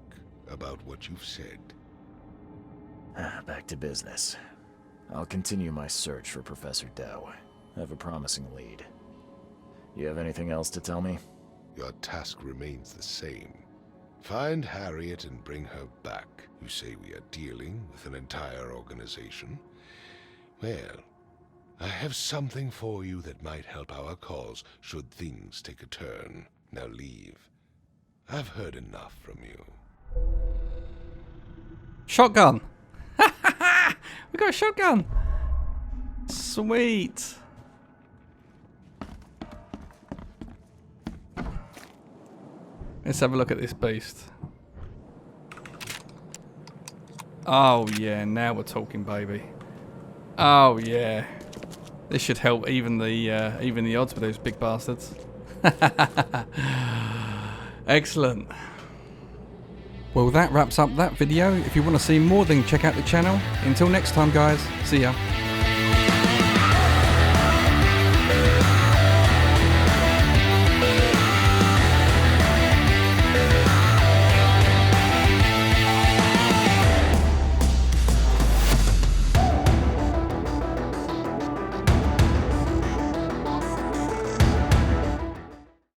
[SPEAKER 9] about what you've said.
[SPEAKER 4] Back to business. I'll continue my search for Professor Doe. I have a promising lead. You have anything else to tell me?
[SPEAKER 9] Your task remains the same. Find Harriet and bring her back. You say we are dealing with an entire organization? Well, I have something for you that might help our cause should things take a turn. Now leave. I've heard enough from you.
[SPEAKER 1] Shotgun! We got a shotgun! Sweet! Let's have a look at this beast. Oh yeah, now we're talking, baby. Oh yeah. This should help even the odds with those big bastards. Excellent. Well, that wraps up that video. If you want to see more, then check out the channel. Until next time, guys. See ya.